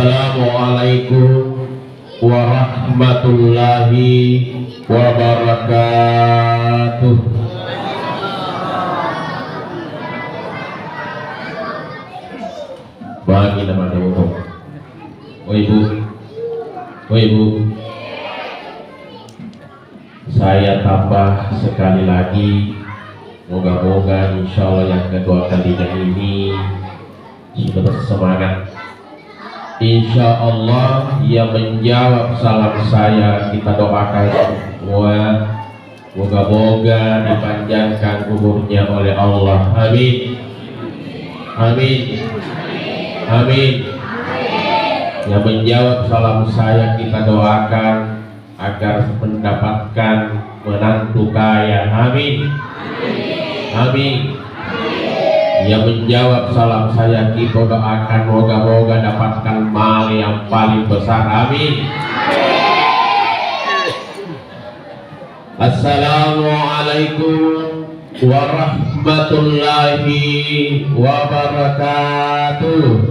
Assalamualaikum warahmatullahi wabarakatuh. Bagi nama Allah. Oh ibu, saya tambah sekali lagi. Moga-moga insya Allah yang kedua kalinya ini sudah bersemangat. Insya Allah yang menjawab salam saya kita doakan semua. Moga-moga dipanjangkan umurnya oleh Allah. Amin. Amin. Amin. Yang menjawab salam saya kita doakan agar mendapatkan menantu kaya. Amin. Amin. Yang menjawab salam saya kita doakan moga-moga dapatkan mal yang paling besar. Amin. Assalamualaikum warahmatullahi wabarakatuh.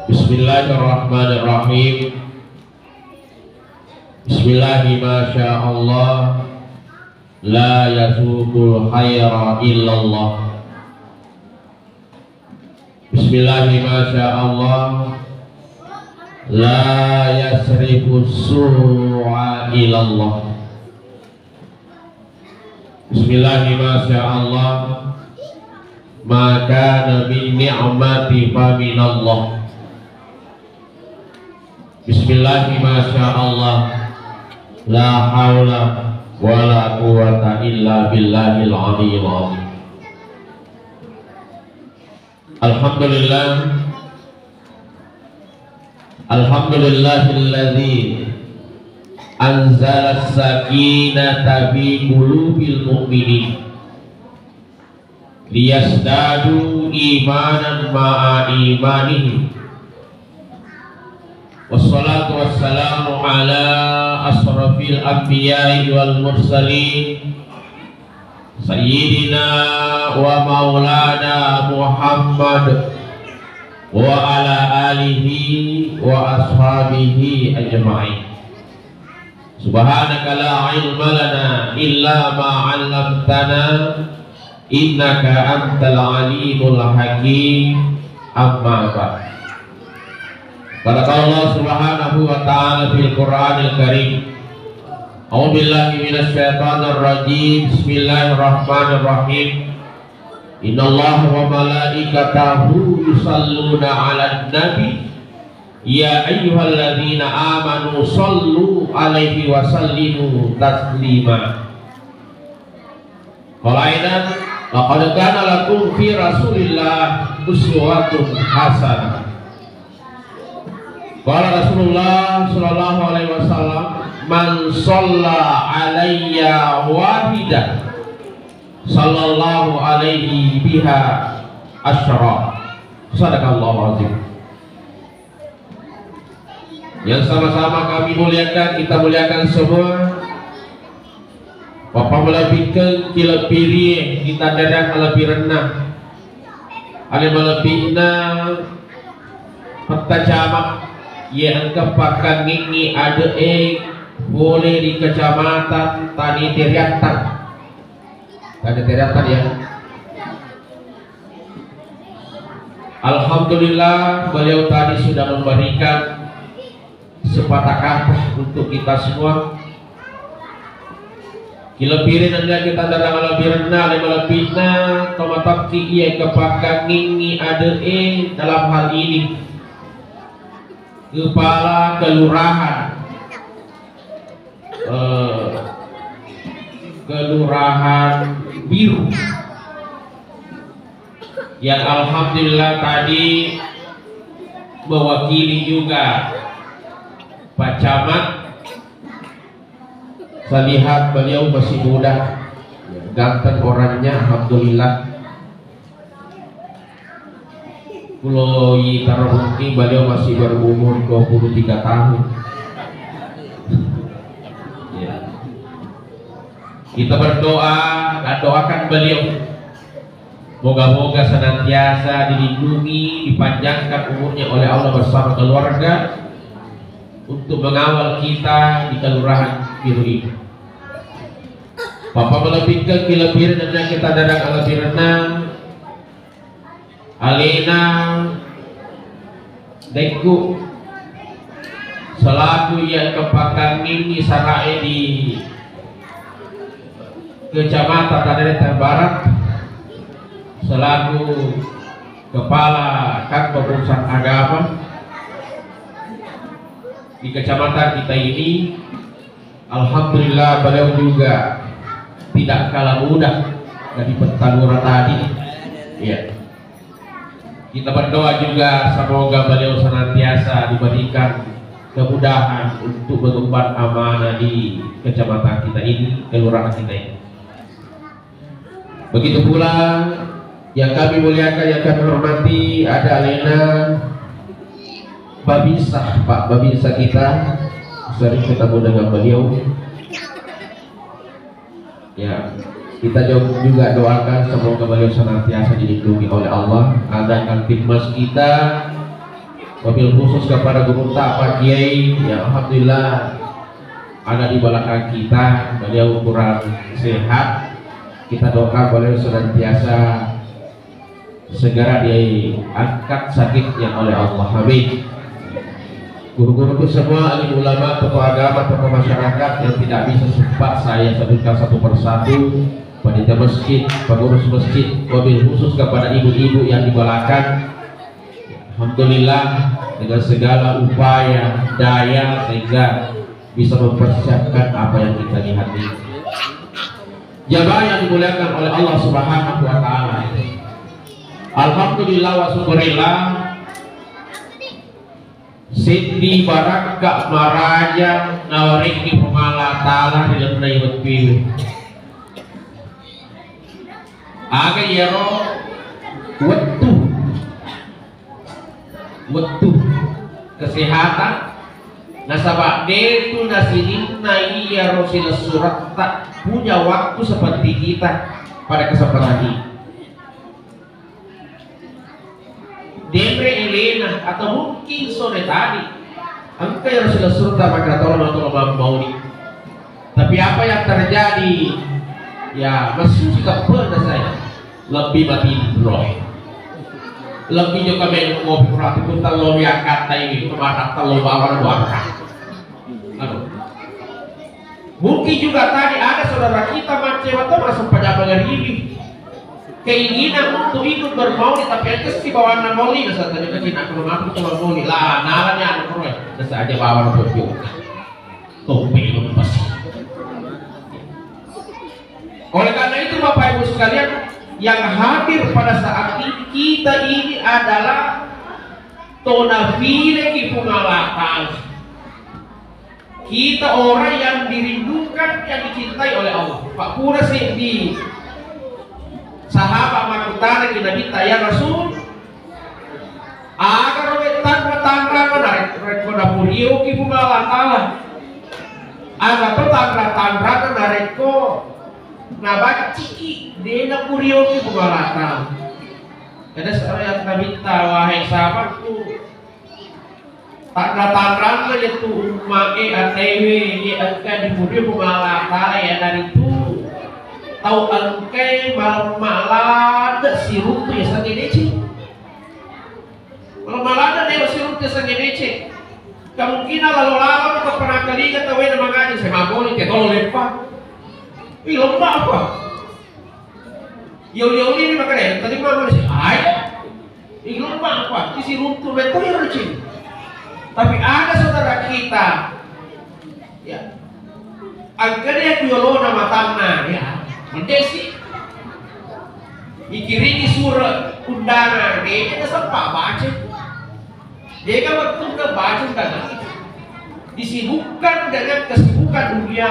Bismillahirrahmanirrahim. Bismillahi masyaallah, la yasuqul khaira illallah. Bismillahi masyaallah, la yasrifus su'a illallah. Bismillahi masyaallah, ma kana min ni'mati fa minallah. Bismillahi masyaallah, la haula wa la quwata illa billahil aliyyil azim. Alhamdulillah, alhamdulillahilladzi anzala as-sakinata fi qulubil mu'minin liyazdadu imanan ma'a imanihim. Wassalatu wassalamu ala asrafil anbiya'i wal mursalin sayyidina wa maulana Muhammad wa ala alihi wa ashabihi ajma'in. Subhanaka la ilma lana illa ma 'allamtana innaka antal alimul hakim. Amma ba'd. Barakallahu subhanahu wa ta'ala fil Qur'anil Karim. A'udzu billahi minasy syaithanir rajim. Bismillahirrahmanirrahim. Innallaha wa malaikatahu yusalluna 'alan nabi ya ayyuhalladzina amanu shallu 'alaihi wa sallimu taslima. Qala laqad kana lakum fi Rasulillah uswatun hasanah. Qala Rasulullah sallallahu alaihi wasallam, man shalla alayya wahidah sallallahu alaihi biha asyara. Sadaqallahu azim. Yang sama-sama kami muliakan, kita muliakan semua. Bapak melebihkan kila piri, kita dadah lebih rendah. Ada melebihna peta camat yang kepakan ini ada boleh di kecamatan tadi teriatan. Tadi teriatan ya. Alhamdulillah beliau tadi sudah memberikan sepatah kata untuk kita semua. Kilepirin anda kita datang lebih rendah lebihna tomatak ia kepakan ini ada dalam hal ini kepala kelurahan Biru yang alhamdulillah tadi mewakili juga Pak Camat. Saya lihat beliau masih muda, ganteng orangnya, alhamdulillah. Kalau taruhki beliau masih berumur 23 tahun. Ya. Kita berdoa dan doakan beliau. Moga-moga senantiasa dilindungi, dipanjangkan umurnya oleh Allah bersama keluarga untuk mengawal kita di Kelurahan Biru ini. Bapak melebihkan kelebihan dan kita dadang lebih renang Alena Deku selaku yang kepakang ini sarai di Kecamatan Tanah Barat, selaku kepala kantor urusan agama di kecamatan kita ini. Alhamdulillah beliau juga tidak kalah mudah dari Petalura tadi. Ya. Kita berdoa juga semoga beliau senantiasa diberikan kemudahan untuk mengemban amanah di kecamatan kita ini, kelurahan kita ini. Begitu pula yang kami muliakan, yang kami hormati, ada Alena Babinsa, Pak Babinsa kita sering ketemu dengan beliau. Ya, kita juga doakan semoga beliau senantiasa dilindungi oleh Allah. Ada timnas kita, wabil khusus kepada guru Pak Kiai yang alhamdulillah ada di belakang kita. Beliau kurang sehat, kita doakan beliau senantiasa segera diangkat sakitnya oleh Allah. Amin. Guru-guruku semua, alim ulama, tokoh agama, tokoh masyarakat yang tidak bisa sempat saya sebutkan satu persatu, panitia masjid, pengurus masjid, wabil khusus kepada ibu-ibu yang di belakang. Alhamdulillah dengan segala upaya daya sehingga bisa mempersiapkan apa yang kita lihat ini. Jamaah yang dimuliakan oleh Allah Subhanahu wa taala. Alhamdulillah wa syukurillah. Sindi baraka maraja nawariki pemala ta'ala di dalam nayut piu aga yaro wetu kesehatan nasabak itu nasinin nai yaro sila surat tak punya waktu seperti kita pada kesempatan ini. Demre Elena atau mungkin sore tadi engkau yang sudah surta maka tolong mau nih. Tapi apa yang terjadi ya masih juga pernah saya lebih mati roh lebih juga main ngopi perhati pun terlalu yang kata ini kemarin terlalu bawah warga. Mungkin juga tadi ada saudara kita macam atau masuk pada ini keinginan untuk ikut bermaulid tapi itu si bawaan maulid saat tadi kan aku mampu cuma maulid lah nalanya anak roy bisa aja bawa berpiu topi lepas. Oleh karena itu Bapak Ibu sekalian yang hadir pada saat ini kita ini adalah tonafile kipungalatan. Kita orang yang dirindukan, yang dicintai oleh Allah. Pak Pura sih di sahabat makutana kita minta ya Rasul agar wetan tangra menarik rekoda purio ki bunga taala agar to tangra menarik ko nabat ciki dena purio ki bunga taala. Ada seorang yang minta wahai sahabatku tangra itu make atw di angka di purio bunga taala ya dari itu tahu angkai malam-malam sirup ya sange dece malam-malam dia sirup ya sange dece kemungkinan lalu-lalu atau pernah kali kata wena mangani saya maboni ke kalau lepak ih lomba apa yoli ini makanya tadi mana sih ay ih lomba apa di sirup tuh betul ya receh. Tapi ada saudara kita ya angkanya kuyolo nama tanah ya Desi ikiringi surat undangan dia kita sempat baca dia kan waktu ke baca undangan disibukkan dengan kesibukan dunia.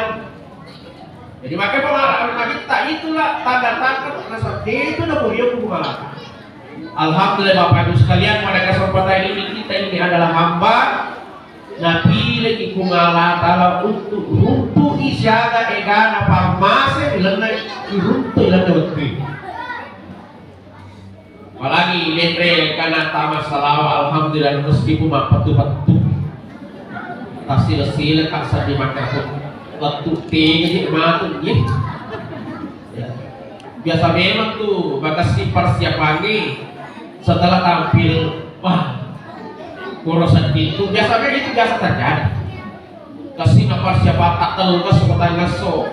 Jadi makanya pengalaman kita itulah tanda-tanda rasa dia itu udah mulia kumala. Alhamdulillah Bapak Ibu sekalian pada kesempatan ini kita ini adalah hamba napili kumala tala untuk isyaga egana pamase ilan na irunto ilan na waktu. Apalagi letre kana tama salawa alhamdulillah meski patu-patu tasil-sil kak sadi makan waktu tinggi matun ya. Biasa memang tuh makasih persiapannya setelah tampil wah kurusan itu biasanya itu biasa terjadi kasih persiapan tak tahu ke sebutan so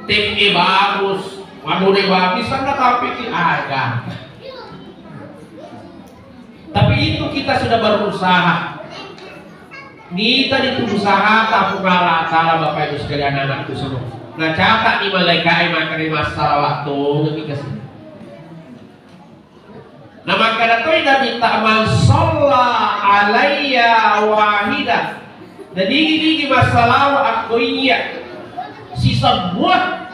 tim bagus waduh bagus sana tapi ada tapi itu kita sudah berusaha kita itu usaha tak pengalah salah bapak ibu sekalian anakku semua nah catat di malaikat makan masalah waktu lebih kasih nah maka datoi Nabi ta'man sholla alaiya wahidah dan digi masalah aku iya si semua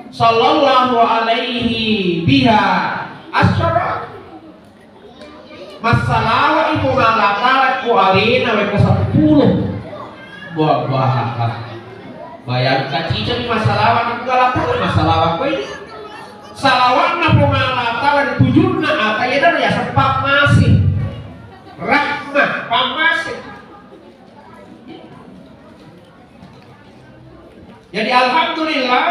sallallahu alaihi biha asyara masalah ibu ngalatala ku alina weka 10 buah bayangkan cica di masalah itu ngalatala masalah aku ini salawan na pumalatala tujurna atayana ya sepak masih rahmah pamasih. Jadi alhamdulillah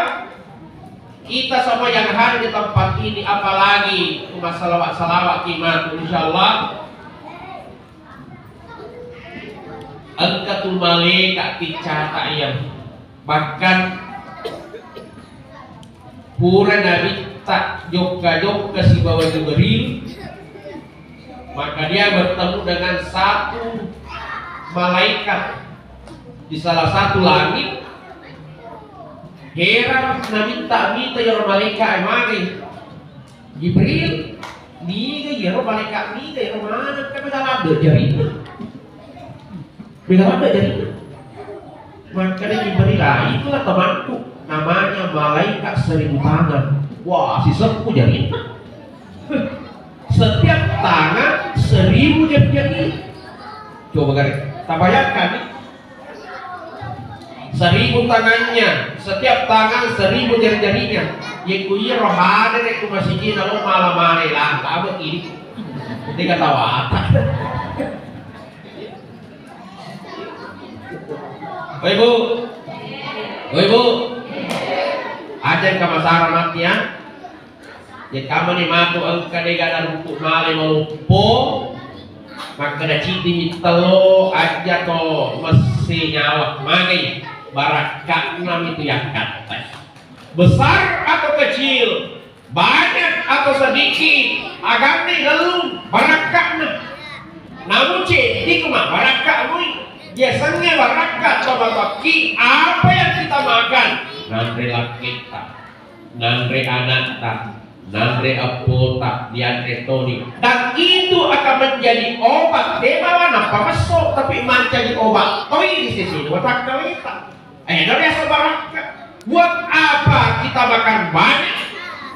kita sama yang hadir di tempat ini apalagi masalah salawat iman insyaallah angkatul malaikat dicatat yang bahkan pura Nabi tak jokka si bawa Jibril maka dia bertemu dengan satu malaikat di salah satu langit. Heran Nabi tak minta ya malaikat emang Jibril ni ya malaikat ni ya mana kan beda ada jari maka dia Jibril itulah temanku namanya malaikat 1000 tangan. Wah si sepuh jari setiap tangan 1000 jari. Coba garis tak bayangkan nih 1000 tangannya, setiap tangan 1000 jari-jarinya. Yang kuya rohana dek ku masjid lalu malam mare lah, apa ini? Dia kata wata. Oh ibu, ada yang kamasara mati ya? Jadi kamu nih matu angka dega dan untuk male melumpo, maka ada citi telo aja to mesti nyawa mangai. Barakatna itu yang kata besar atau kecil banyak atau sedikit agama belum barakatna namun di rumah barakatmu biasanya barakat coba bagi apa yang kita makan nanti kita nanti anak kita nanti apota diantre toni dan itu akan menjadi obat demawan apa masuk tapi menjadi obat oh ini sisi otak kita dari sebarang buat apa kita makan banyak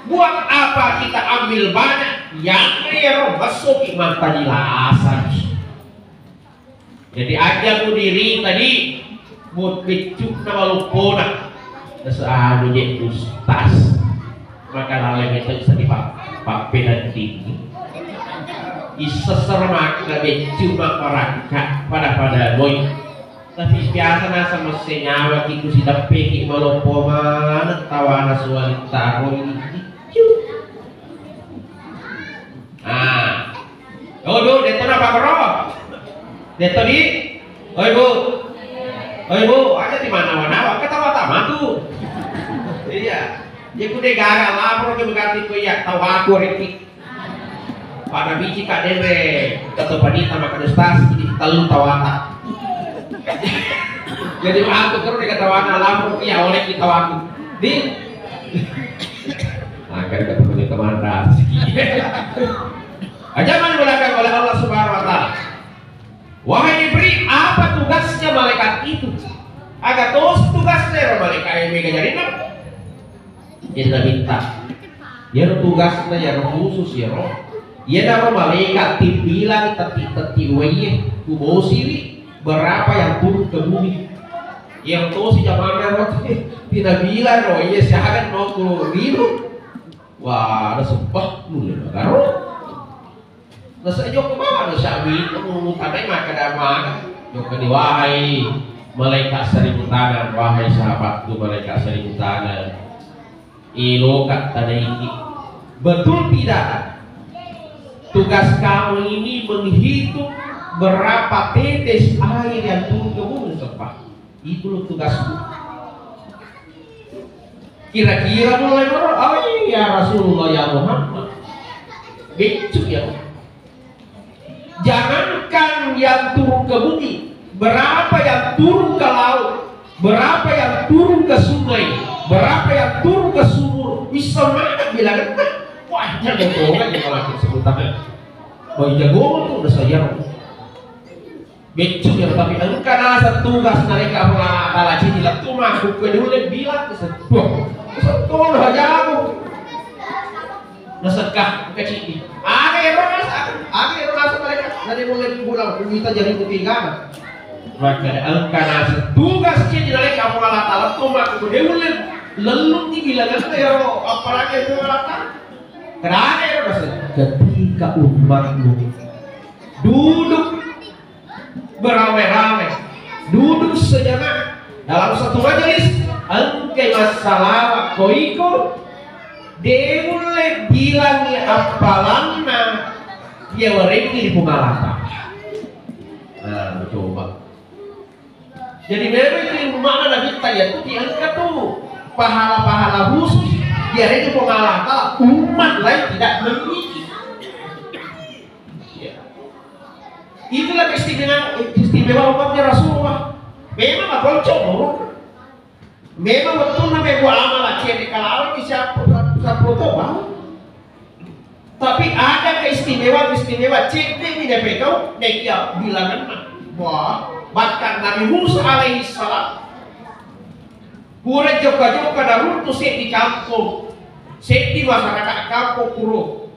buat apa kita ambil banyak yang rero masuk iman tadi lasan jadi aja ku diri tadi buat becuk nama lupona sesuatu jadi ustaz maka hal itu bisa dipak dan tinggi iseser maka becuk masyarakat pada boy tapi biasa nasa mesti nyawa itu si dapet malompo mana tawana sualita ini do deto na pak bro deto di oi bu ada di mana ketawa tamat tuh iya dia kude gara lapor ke berganti ku ya tawa aku retik pada biji kak dere kata panita makan ustaz ini telu tawata jadi aku terus dikatakan alam ya oleh kita waktu di akan ketemu teman ras aja mana belakang oleh Allah Subhanahu Wa Taala wahai diberi apa tugasnya malaikat itu agak terus tugasnya malaikat yang jadi apa kita minta ya tugasnya ya khusus ya roh Ia nama malaikat timbilang teti waye kubosi berapa yang turun ke bumi. Yang tahu si jamaah roti tidak bilang roh iya siakan mau ku ribu. Wah ada sempah mulai karo. Nasa jok kemana sabi kamu tadai maka dama jok di wahai malaikat 1000 tangan wahai sahabatku malaikat 1000 tangan. Ilokat tadai ini betul tidak? Tugas kamu ini menghitung berapa tetes air yang turun ke bumi sempah. Itu loh tugasku. Kira-kira mulai berapa ya Rasulullah ya Muhammad. Becuk ya. Jangankan yang turun ke bumi, berapa yang turun ke laut, berapa yang turun ke sungai, berapa yang turun ke sumur, bisa mana bilang wah jangan bohong ya kalau sebutannya. Oh jago tuh udah saya. Becuk ya tapi karena satu tugas mereka mengalah tidak tuh masuk ke dulu bilang setuh aja aku nasekah kecil ada yang merasa mereka dari mulai pulang kita jadi ketiga maka karena tugas jadi mereka mengalah tuh masuk ke dulu lalu dibilang ya apalagi itu mengalah karena ya ketika umatmu duduk beramai-ramai duduk sejenak dalam satu majelis angkai masalah koiko dia mulai bilang apalanna dia mereka di Pumalata. Nah coba jadi memang itu mana Nabi kita itu diangkat tuh pahala-pahala khusus dia di Pumalata umat lain tidak memiliki. Itulah istimewa umatnya Rasulullah. Memang apa coba? Memang betul namanya gua amal ciri kalau di siapa toba. Tapi ada keistimewaan ciri di DPK dia bilangan wah bahkan Nabi Musa alaihi salam kurang joka-joka darun tuh di kampung, di masyarakat kampung kuro.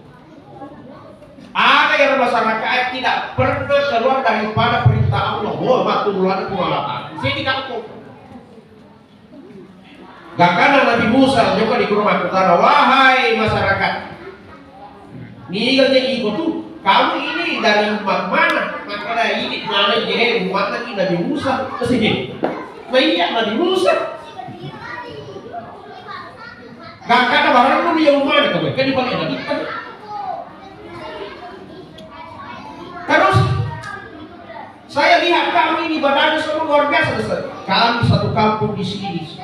Ada yang masyarakat tidak pernah keluar daripada perintah Allah. Wah, waktu bulan Pumalata. Saya di kampung. Gak karena Nabi Musa juga di rumah utara. Wahai masyarakat, ninggalnya ibu tuh. Kamu ini dari umat mana? Maka dari ini mana jadi umat lagi Nabi Musa kesini. Nah iya Nabi Musa. Gak karena barang pun dia umat kamu. Kan dipakai Nabi kan. Terus saya lihat kami ini badannya semua luar biasa besar. Kami satu kampung di sini.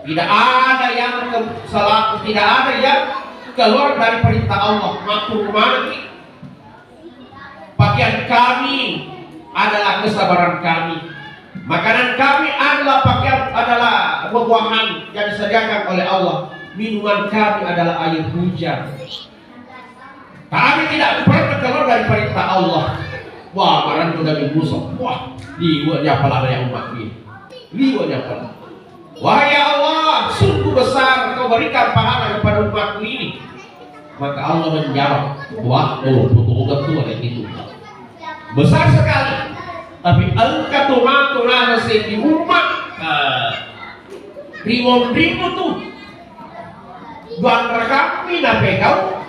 Tidak ada yang salah, tidak ada yang keluar dari perintah Allah. Matur kemana nih? Pakaian kami adalah kesabaran kami. Makanan kami adalah buah-buahan yang disediakan oleh Allah. Minuman kami adalah air hujan. Kami tidak pernah keluar dari perintah Allah. Wah, barang sudah digusok. Wah, liwatnya pala dari umat ini. Liwatnya pala. Wahai Allah, sungguh besar Kau berikan pahala kepada umatku ini. Maka Allah menjawab, wah, betul-betul ada itu. Besar sekali. Tapi engkau tomato nasi di umat ribu tuh. Buat kami nape kau?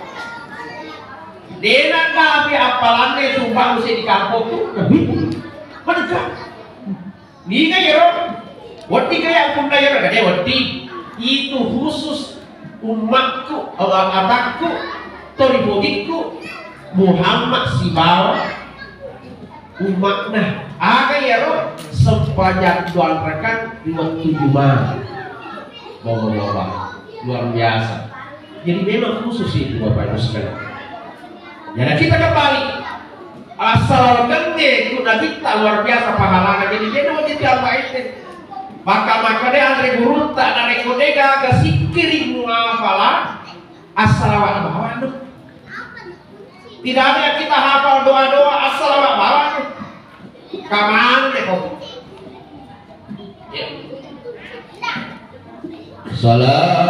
Dena kami apalane sumpah mesti di kampung tuh. Mana? Ni ya wati kaya pun daya ada wati itu khusus umatku, abangku, toribodiku Muhammad Sibawa umatnya aga ya roh sepanjang tuan rekan 27 malam bawa luar biasa. Jadi memang khusus itu Bapak Ibu sekalian. Jadi kita kembali asal gede kuda kita luar biasa pahalanya. Jadi dia wajib apa itu? Maka dia andre guru tak ada kodega agak sikiri muafalah assalamualaikum bawanu. Tidak ada yang kita hafal doa-doa assalamualaikum bawanu. Kaman deh kok. Salatullah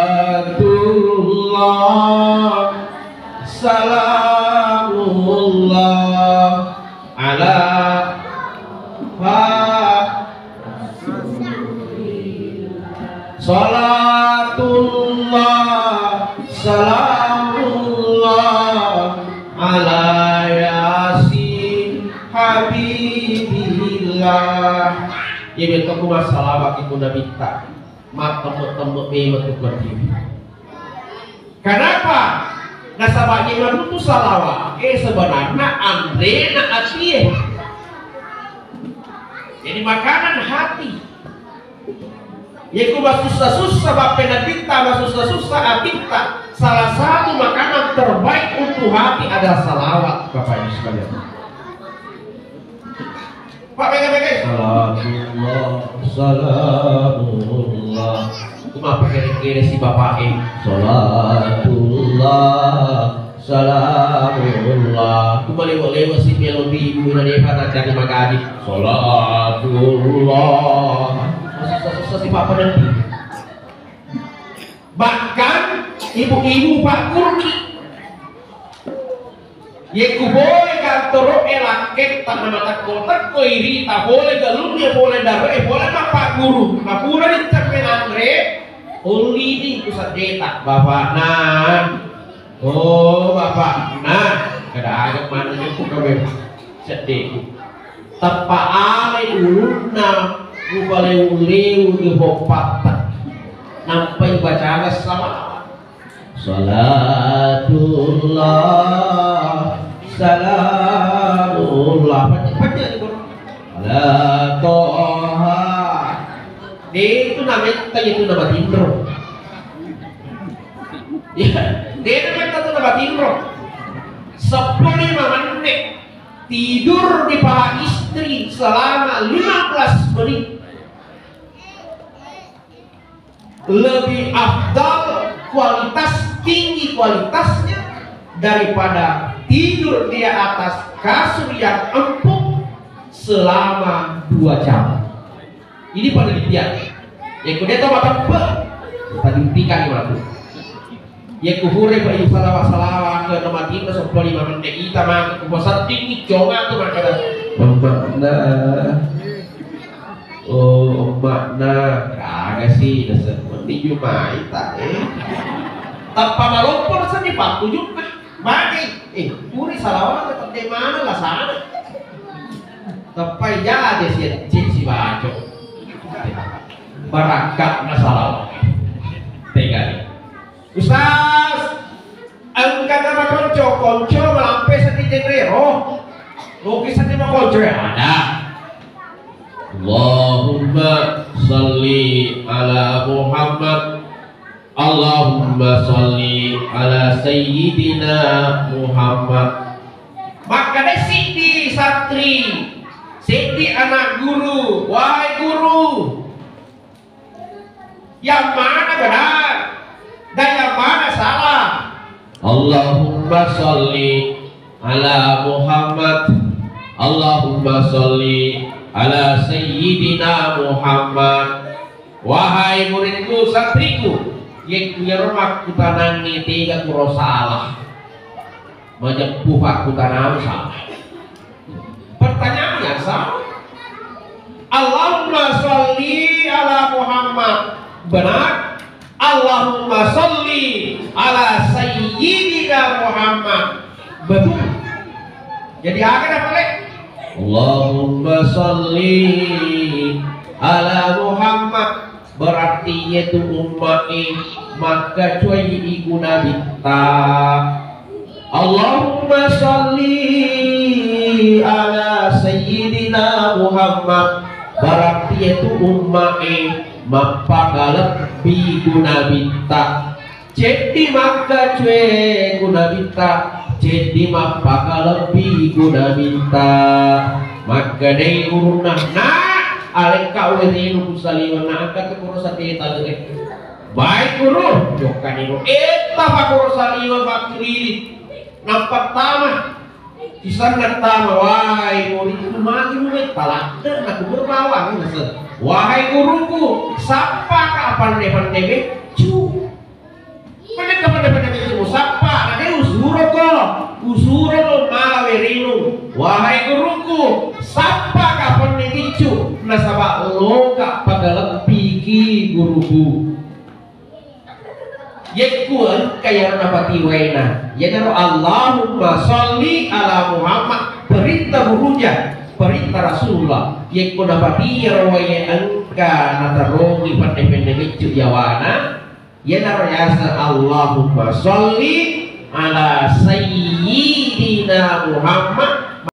salam kuma salawat iku nabita mak temu-temu metu berdiri. Kenapa? Nasabah iman itu salawat sebenarnya andre na ati. Jadi makanan hati. Yaitu susah-susah bapak nabita, susah-susah atika. Salah satu makanan terbaik untuk hati adalah salawat, Bapak Ibu sekalian. Pak pegang-pegang. Salamullah, salamullah. Cuma pakai kiri si Bapak ini. Salatullah, salamullah. Cuma lewat si melodi ibu dari pada jadi magadi. Salatullah. Susah-susah si Bapak nanti. Bahkan ibu-ibu Pak Kurki Yeku boleh kantor elaket tak nama tak kotak koiri tak boleh galungnya boleh darah boleh Pak Guru Mapura di capen Andre uli di pusat deta Bapak nah oh Bapak nah kada agak mana nyukup kami sedih tepak alai uluna ubale uliu di bopat nampai bacaan sama salatullah salamullah baca itu ala toha itu namanya itu nama tindro ya dia namanya itu nama tindro 15 menit tidur di paha istri selama 15 menit lebih afdal kualitas tinggi kualitasnya daripada tidur di atas kasur yang empuk selama 2 jam. Ini penelitian. Yang kudia tahu apa? Tadi buktikan itu. Yang kuhure bagi salawat ke nomor 15 menit kita mah kepuasan tinggi jonga tuh makanya. Makna. Oh makna kagak sih dasar mending Jumat tanpa malopor sa di pagtujuk na bagay puri salawat tetap di mana lah sana tapay jadi si baco barakak na salawat tegali Ustaz ang kata konco malampai sa tijenrero lukisan di konco ada Allahumma salli ala Muhammad Allahumma salli ala Sayyidina Muhammad. Maka ada Siti santri, Siti anak guru, wahai guru, yang mana benar dan yang mana salah? Allahumma salli ala Muhammad Allahumma salli ala Sayyidina Muhammad. Wahai muridku santriku yang punya rumah kutanangi tiga kuro salah menyepuh aku tanam salah. Pertanyaannya sama. Allahumma sholli ala Muhammad benar. Allahumma sholli ala Sayyidina Muhammad betul. Jadi akan apa lek? Allahumma sholli ala Muhammad berarti yaitu ummati maka cuy iguna bitta. Allahumma sholli ala Sayyidina Muhammad berarti yaitu ummati maka guna bitta. Jadi maka cuy guna bitta jadi maka lebih guna minta maka dari urunah nak alek kau ini lu saliwan nak angkat ke kurusan dia tadi baik guru jokan itu pak kurusan iwan bakri nampak tamah kisah tama wahai murid itu mati murid talak dan aku berbawah wahai guruku sapa kapan depan cu pada kapan itu sapa ada usuro malawerinu wahai guruku sapa kapan dicu nasaba lo kak pagalang piki guruku yekuan kaya napati waina ya naro Allahumma sholli ala Muhammad perintah gurunya perintah Rasulullah yekun napati ya rawaya karena terugi pendek-pendek itu jawana ya narayasa Allahumma sholli ala sayyidina Muhammad